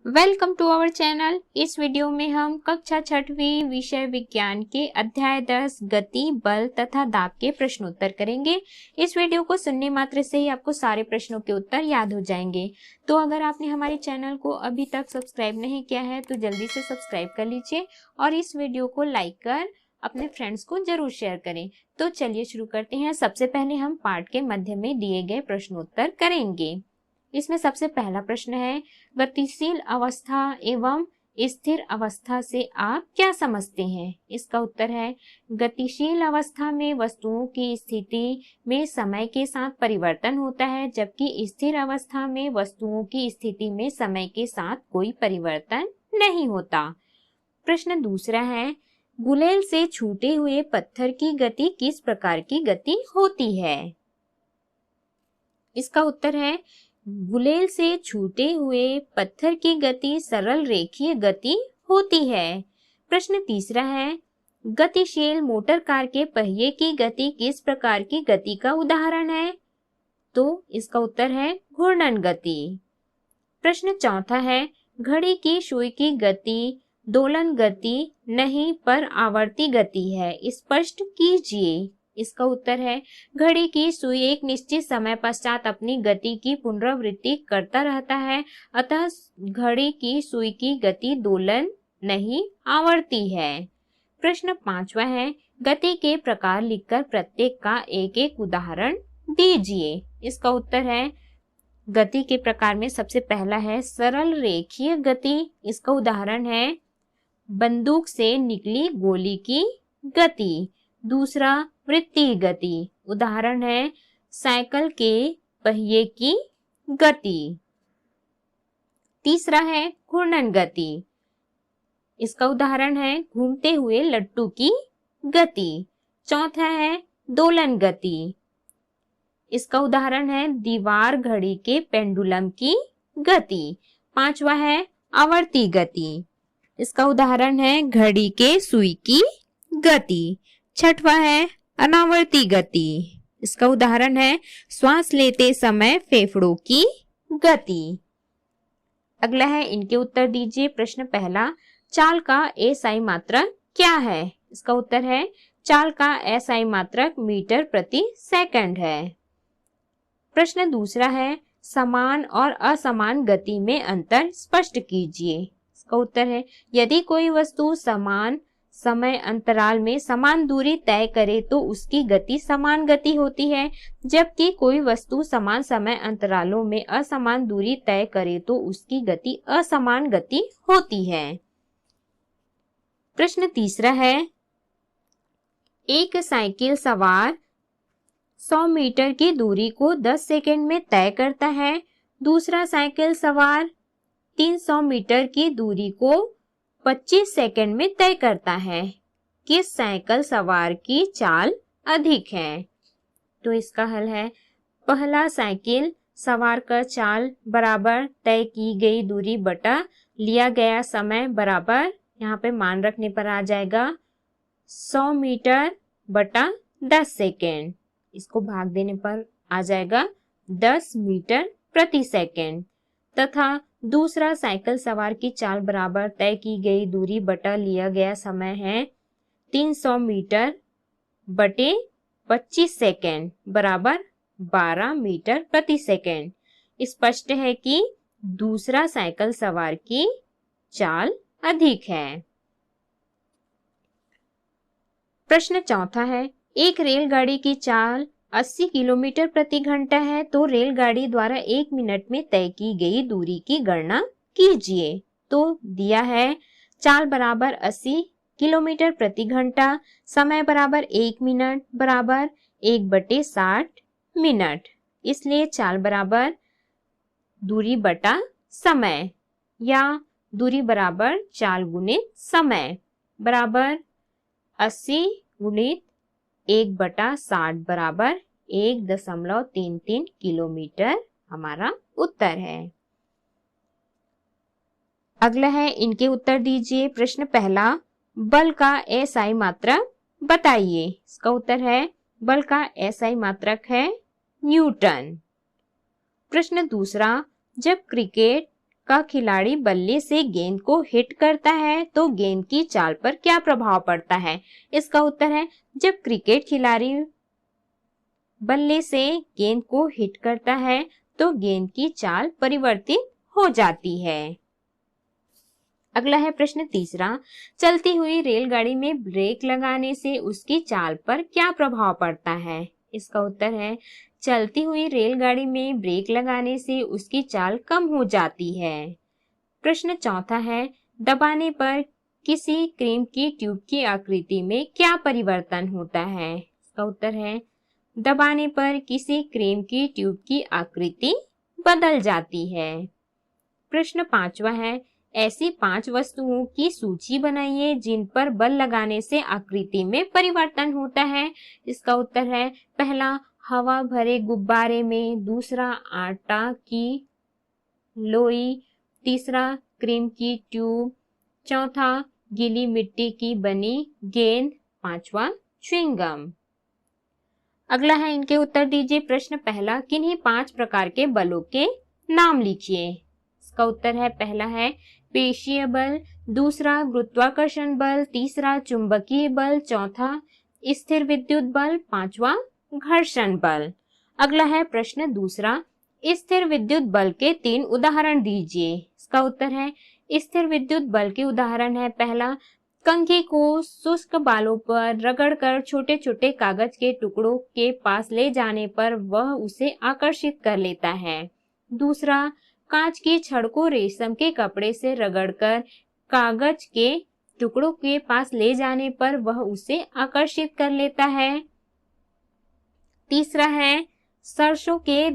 Welcome to our channel. इस video में हम कक्षा 6वीं विषय विज्ञान के अध्याय 10 गति, बल तथा दाब के प्रश्नोत्तर करेंगे। इस वीडियो को सुनने मात्र से ही आपको सारे प्रश्नों के उत्तर याद हो जाएंगे। तो अगर आपने हमारे चैनल को अभी तक सब्सक्राइब नहीं किया है तो जल्दी से सब्सक्राइब कर लीजिए और इस वीडियो को लाइक कर अपने फ्रेंड्स को जरूर शेयर करें। तो चलिए शुरू करते हैं। सबसे पहले हम पाठ के मध्य में दिए गए प्रश्नोत्तर करेंगे। इसमें सबसे पहला प्रश्न है, गतिशील अवस्था एवं स्थिर अवस्था से आप क्या समझते हैं? इसका उत्तर है, गतिशील अवस्था में वस्तुओं की स्थिति में समय के साथ परिवर्तन होता है, जबकि स्थिर अवस्था में वस्तुओं की स्थिति में समय के साथ कोई परिवर्तन नहीं होता। प्रश्न दूसरा है, गुलेल से छूटे हुए पत्थर की गति किस प्रकार की गति होती है? इसका उत्तर है, गुलेल से छूटे हुए पत्थर की गति सरल रेखीय गति होती है। प्रश्न तीसरा है, गतिशील मोटर कार के पहिए की गति किस प्रकार की गति का उदाहरण है? तो इसका उत्तर है घूर्णन गति। प्रश्न चौथा है, घड़ी की सुई की गति दोलन गति नहीं पर आवर्ती गति है, स्पष्ट कीजिए। इसका उत्तर है, घड़ी की सुई एक निश्चित समय पश्चात अपनी गति की पुनरावृत्ति करता रहता है, अतः घड़ी की सुई की गति दोलन नहीं आवर्ती है। प्रश्न पांचवा है, गति के प्रकार लिखकर प्रत्येक का एक एक उदाहरण दीजिए। इसका उत्तर है, गति के प्रकार में सबसे पहला है सरल रेखीय गति। इसका उदाहरण है बंदूक से निकली गोली की गति। दूसरा वृत्तीय गति, उदाहरण है साइकिल के पहिए की गति। तीसरा है घूर्णन गति, इसका उदाहरण है घूमते हुए लट्टू की गति। चौथा है दोलन गति, इसका उदाहरण है दीवार घड़ी के पेंडुलम की गति। पांचवा है आवर्ती गति, इसका उदाहरण है घड़ी के सुई की गति। छठवा है अनावर्ती गति, इसका उदाहरण है श्वास लेते समय फेफड़ों की गति। अगला है, इनके उत्तर दीजिए। प्रश्न पहला, चाल का एसआई मात्रक क्या है? इसका उत्तर है, चाल का एसआई मात्रक मीटर प्रति सेकंड है। प्रश्न दूसरा है, समान और असमान गति में अंतर स्पष्ट कीजिए। इसका उत्तर है, यदि कोई वस्तु समान समय अंतराल में समान दूरी तय करे तो उसकी गति समान गति होती है, जबकि कोई वस्तु समान समय अंतरालों में असमान दूरी तय करे तो उसकी गति असमान गति होती है। प्रश्न तीसरा है, एक साइकिल सवार 100 मीटर की दूरी को 10 सेकंड में तय करता है, दूसरा साइकिल सवार 300 मीटर की दूरी को 25 सेकंड में तय करता है। किस साइकिल सवार की चाल अधिक है? तो इसका हल है, पहला साइकिल सवार का चाल बराबर तय की गई दूरी बटा लिया गया समय बराबर, यहाँ पे मान रखने पर आ जाएगा 100 मीटर बटा 10 सेकेंड। इसको भाग देने पर आ जाएगा 10 मीटर प्रति सेकेंड। तथा दूसरा साइकिल सवार की चाल बराबर तय की गई दूरी बटा लिया गया समय है 300 मीटर बटे 25 सेकेंड बराबर 12 मीटर प्रति सेकेंड। स्पष्ट है कि दूसरा साइकिल सवार की चाल अधिक है। प्रश्न चौथा है, एक रेलगाड़ी की चाल 80 किलोमीटर प्रति घंटा है तो रेलगाड़ी द्वारा 1 मिनट में तय की गई दूरी की गणना कीजिए। तो दिया है, चाल बराबर 80 किलोमीटर प्रति घंटा, समय बराबर 1 मिनट बराबर 1/60 मिनट, इसलिए चाल बराबर दूरी बटा समय या दूरी बराबर चाल गुणित समय बराबर 80 गुणित 1/60 बराबर 1.33 किलोमीटर हमारा उत्तर है। अगला है, इनके उत्तर दीजिए। प्रश्न पहला, बल का एसआई मात्रक बताइए। इसका उत्तर है, बल का एसआई मात्रक है न्यूटन। प्रश्न दूसरा, जब क्रिकेट का खिलाड़ी बल्ले से गेंद को हिट करता है तो गेंद की चाल पर क्या प्रभाव पड़ता है? इसका उत्तर है जब क्रिकेट खिलाड़ी बल्ले से गेंद को हिट करता है तो गेंद की चाल परिवर्तित हो जाती है। अगला है प्रश्न तीसरा, चलती हुई रेलगाड़ी में ब्रेक लगाने से उसकी चाल पर क्या प्रभाव पड़ता है? इसका उत्तर है चलती हुई रेलगाड़ी में ब्रेक लगाने से उसकी चाल कम हो जाती है। प्रश्न चौथा है, दबाने पर किसी क्रीम की ट्यूब की आकृति में क्या परिवर्तन होता है? इसका उत्तर है दबाने पर किसी क्रीम की ट्यूब की आकृति बदल जाती है। प्रश्न पांचवा है, ऐसी 5 वस्तुओं की सूची बनाइए जिन पर बल लगाने से आकृति में परिवर्तन होता है। इसका उत्तर है पहला, हवा भरे गुब्बारे में, दूसरा आटा की लोई, तीसरा क्रीम की ट्यूब, चौथा गीली मिट्टी की बनी गेंद, पांचवा च्युइंगम। अगला है इनके उत्तर दीजिए। प्रश्न पहला, किन्हीं 5 प्रकार के बलों के नाम लिखिए। इसका उत्तर है पहला है पेशीय बल, दूसरा गुरुत्वाकर्षण बल, तीसरा चुंबकीय बल, चौथा स्थिर विद्युत बल, पांचवा घर्षण बल। अगला है प्रश्न दूसरा, स्थिर विद्युत बल के 3 उदाहरण दीजिए। इसका उत्तर है स्थिर विद्युत बल के उदाहरण है पहला, कंघी को शुष्क बालों पर रगड़कर छोटे छोटे कागज के टुकड़ों के पास ले जाने पर वह उसे आकर्षित कर लेता है। दूसरा, कांच की छड़ को रेशम के कपड़े से रगड़कर कागज के टुकड़ों के पास ले जाने पर वह उसे आकर्षित कर लेता है। तीसरा है, सरसों के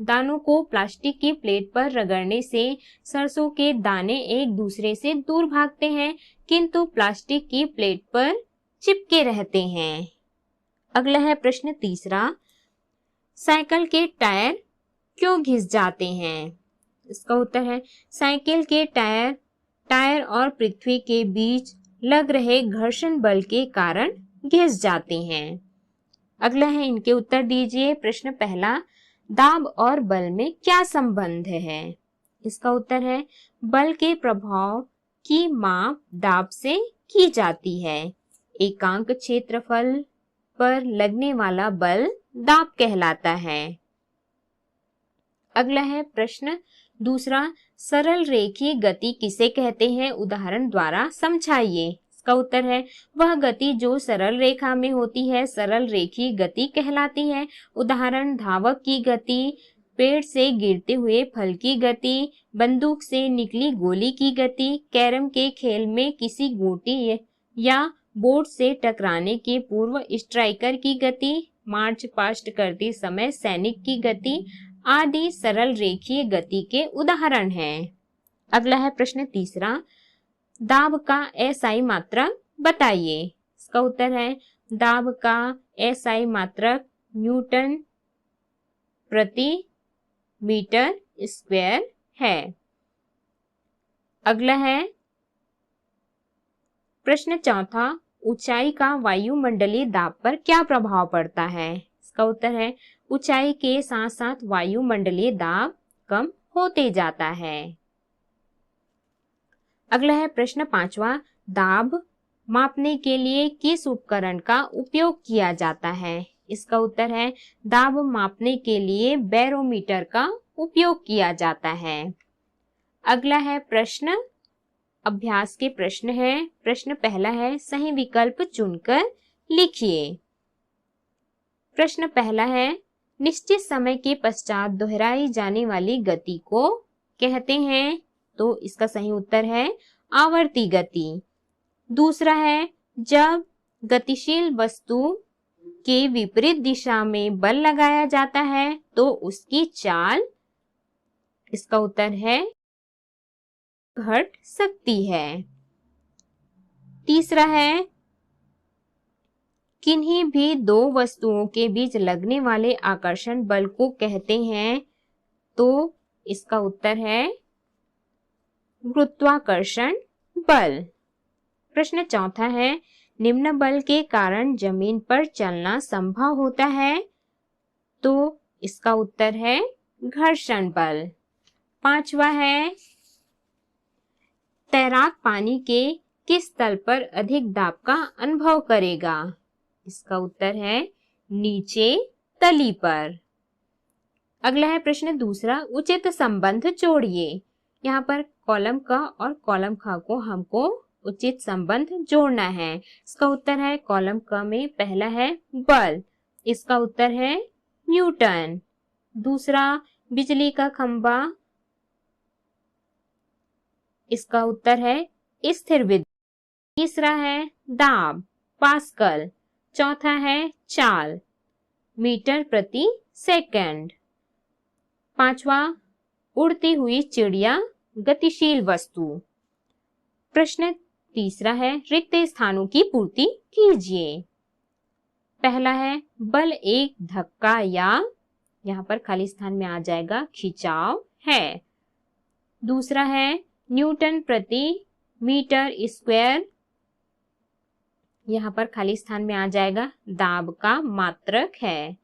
दानों को प्लास्टिक की प्लेट पर रगड़ने से सरसों के दाने एक दूसरे से दूर भागते हैं किंतु प्लास्टिक की प्लेट पर चिपके रहते हैं। अगला है प्रश्न तीसरा, साइकिल के टायर क्यों घिस जाते हैं? इसका उत्तर है साइकिल के टायर और पृथ्वी के बीच लग रहे घर्षण बल के कारण घिस जाते हैं। अगला है इनके उत्तर दीजिए। प्रश्न पहला, दाब और बल में क्या संबंध है? इसका उत्तर है बल के प्रभाव की माप दाब से की जाती है। एकांक क्षेत्रफल पर लगने वाला बल दाब कहलाता है। अगला है प्रश्न दूसरा, सरल रेखीय गति किसे कहते हैं? उदाहरण द्वारा समझाइए। इसका उत्तर है वह गति जो सरल रेखा में होती है सरल रेखीय गति कहलाती है। उदाहरण, धावक की गति, पेड़ से गिरते हुए फल की गति, बंदूक से निकली गोली की गति, कैरम के खेल में किसी गोटी या बोर्ड से टकराने के पूर्व स्ट्राइकर की गति, मार्च पास्ट करते समय सैनिक की गति आदि सरल रेखीय गति के उदाहरण हैं। अगला है प्रश्न तीसरा, दाब का एसआई मात्रक बताइए। इसका उत्तर है दाब का एसआई मात्रक न्यूटन प्रति मीटर स्क्वायर है। अगला है प्रश्न चौथा, ऊंचाई का वायुमंडलीय दाब पर क्या प्रभाव पड़ता है? इसका उत्तर है ऊंचाई के साथ साथ वायुमंडलीय दाब कम होते जाता है। अगला है प्रश्न पांचवा, दाब मापने के लिए किस उपकरण का उपयोग किया जाता है? इसका उत्तर है दाब मापने के लिए बैरोमीटर का उपयोग किया जाता है। अगला है प्रश्न अभ्यास के प्रश्न है। प्रश्न पहला है, सही विकल्प चुनकर लिखिए। प्रश्न पहला है, निश्चित समय के पश्चात दोहराई जाने वाली गति को कहते हैं, तो इसका सही उत्तर है आवर्ती गति। दूसरा है, जब गतिशील वस्तु के विपरीत दिशा में बल लगाया जाता है तो उसकी चाल, इसका उत्तर है घट सकती है। तीसरा है, किन्हीं भी 2 वस्तुओं के बीच लगने वाले आकर्षण बल को कहते हैं, तो इसका उत्तर है गुरुत्वाकर्षण बल। प्रश्न चौथा है, निम्न बल के कारण जमीन पर चलना संभव होता है, तो इसका उत्तर है घर्षण बल। पांचवा है तैराक पानी के किस तल पर अधिक दाब का अनुभव करेगा? इसका उत्तर है नीचे तली पर। अगला है प्रश्न दूसरा, उचित संबंध जोड़िए। यहाँ पर कॉलम क और कॉलम ख को हमको उचित संबंध जोड़ना है। इसका उत्तर है कॉलम क में पहला है बल, इसका उत्तर है न्यूटन। दूसरा बिजली का खंभा, इसका उत्तर है स्थिर विद्युत। तीसरा है दाब, पास्कल। चौथा है चाल, मीटर प्रति सेकंड। पांचवा उड़ती हुई चिड़िया, गतिशील वस्तु। प्रश्न तीसरा है रिक्त स्थानों की पूर्ति कीजिए। पहला है बल एक धक्का या, यहाँ पर खाली स्थान में आ जाएगा खिंचाव है। दूसरा है न्यूटन प्रति मीटर स्क्वायर, यहाँ पर खाली स्थान में आ जाएगा दाब का मात्रक है।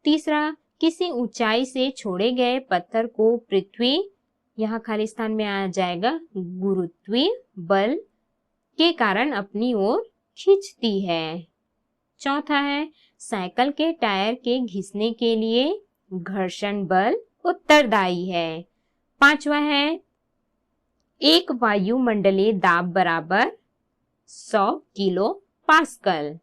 तीसरा किसी ऊंचाई से छोड़े गए पत्थर को पृथ्वी, यहाँ खाली स्थान में आ जाएगा गुरुत्वीय बल के कारण अपनी ओर खींचती है। चौथा है साइकिल के टायर के घिसने के लिए घर्षण बल उत्तरदायी है। पांचवा है एक वायुमंडलीय दाब बराबर 100 किलो पास्कल।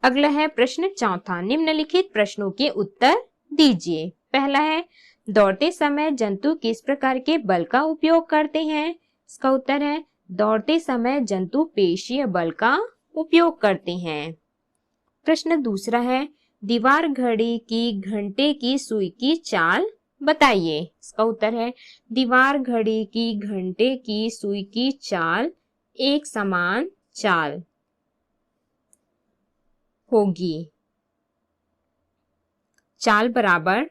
अगला है प्रश्न चौथा, निम्नलिखित प्रश्नों के उत्तर दीजिए। पहला है दौड़ते समय जंतु किस प्रकार के बल का उपयोग करते हैं? इसका उत्तर है दौड़ते समय जंतु पेशीय बल का उपयोग करते हैं। प्रश्न दूसरा है दीवार घड़ी की घंटे की सुई की चाल बताइए। इसका उत्तर है दीवार घड़ी की घंटे की सुई की चाल एक समान चाल होगी। चाल बराबर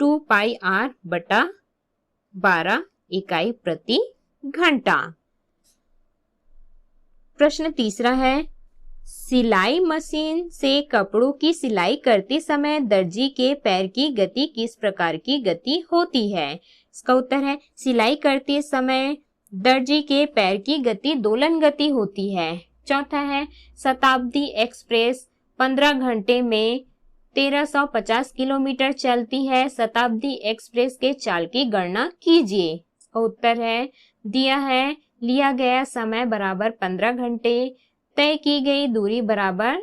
2 पाई आर बटा 12 इकाई प्रति घंटा। प्रश्न तीसरा है सिलाई मशीन से कपड़ों की सिलाई करते समय दर्जी के पैर की गति किस प्रकार की गति होती है? इसका उत्तर है सिलाई करते समय दर्जी के पैर की गति दोलन गति होती है। चौथा है शताब्दी एक्सप्रेस 15 घंटे में 1350 किलोमीटर चलती है। शताब्दी एक्सप्रेस के चाल की गणना कीजिए। इसका उत्तर है दिया है लिया गया समय बराबर 15 घंटे, तय की गई दूरी बराबर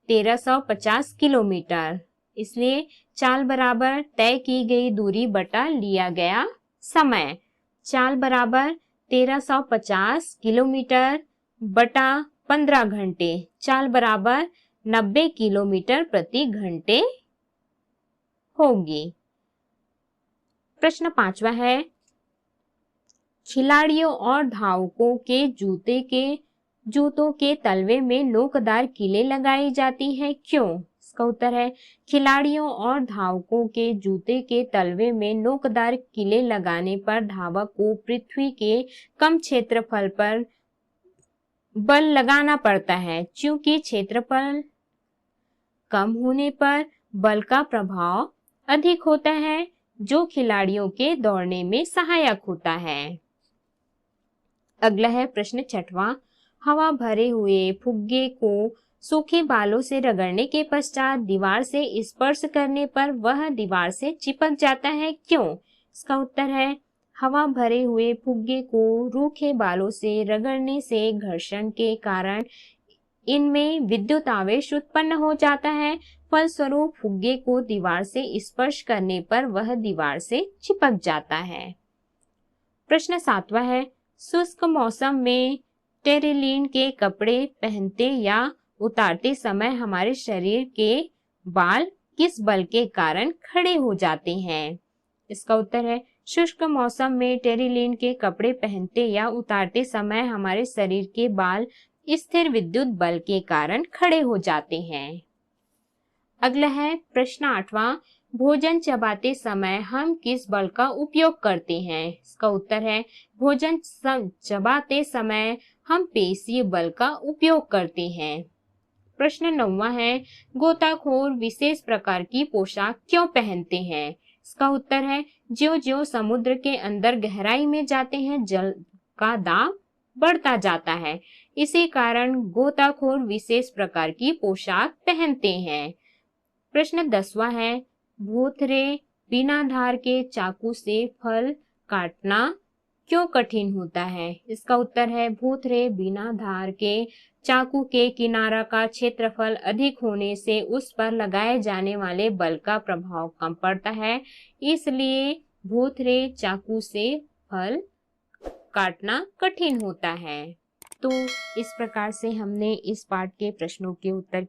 1350 किलोमीटर। इसलिए चाल बराबर तय की गई दूरी बटा लिया गया समय। चाल बराबर 1350 किलोमीटर बटा 15 घंटे। चाल बराबर 90 किलोमीटर प्रति घंटे होगी। प्रश्न पांचवा है खिलाड़ियों और धावकों के जूतों के तलवे में नोकदार कीलें लगाई जाती हैं, क्यों? इसका उत्तर है खिलाड़ियों और धावकों के जूते के तलवे में नोकदार कीलें लगाने पर धावक को पृथ्वी के कम क्षेत्रफल पर बल लगाना पड़ता है, क्योंकि क्षेत्रफल कम होने पर बल का प्रभाव अधिक होता है, जो खिलाड़ियों के दौड़ने में सहायक होता है। अगला है प्रश्न छठवां, हवा भरे हुए फुग्गे को सूखे बालों से रगड़ने के पश्चात दीवार से स्पर्श करने पर वह दीवार से चिपक जाता है, क्यों? इसका उत्तर है हवा भरे हुए फुग्गे को रूखे बालों से रगड़ने से घर्षण के कारण इनमें विद्युत आवेश उत्पन्न हो जाता है, फलस्वरूप फुग्गे को दीवार से स्पर्श करने पर वह दीवार से चिपक जाता है। प्रश्न सातवां है शुष्क मौसम में टेरिलीन के कपड़े पहनते या उतारते समय हमारे शरीर के बाल किस बल के कारण खड़े हो जाते हैं? इसका उत्तर है शुष्क मौसम में टेरिलीन के कपड़े पहनते या उतारते समय हमारे शरीर के बाल स्थिर विद्युत बल के कारण खड़े हो जाते हैं। अगला है प्रश्न आठवां, भोजन चबाते समय हम किस बल का उपयोग करते हैं? इसका उत्तर है भोजन चबाते समय हम पेशीय बल का उपयोग करते हैं। प्रश्न नौवां है गोताखोर विशेष प्रकार की पोशाक क्यों पहनते हैं? इसका उत्तर है ज्यों ज्यों समुद्र के अंदर गहराई में जाते हैं जल का दाब बढ़ता जाता है। इसी कारण गोताखोर विशेष प्रकार की पोशाक पहनते हैं। प्रश्न 10वां है, भूथरे बिना धार के चाकू से फल काटना क्यों कठिन होता है? इसका उत्तर है भूथरे बिना धार के चाकू के किनारा का क्षेत्रफल अधिक होने से उस पर लगाए जाने वाले बल का प्रभाव कम पड़ता है, इसलिए भूथरे चाकू से फल काटना कठिन होता है। तो इस प्रकार से हमने इस पाठ के प्रश्नों के उत्तर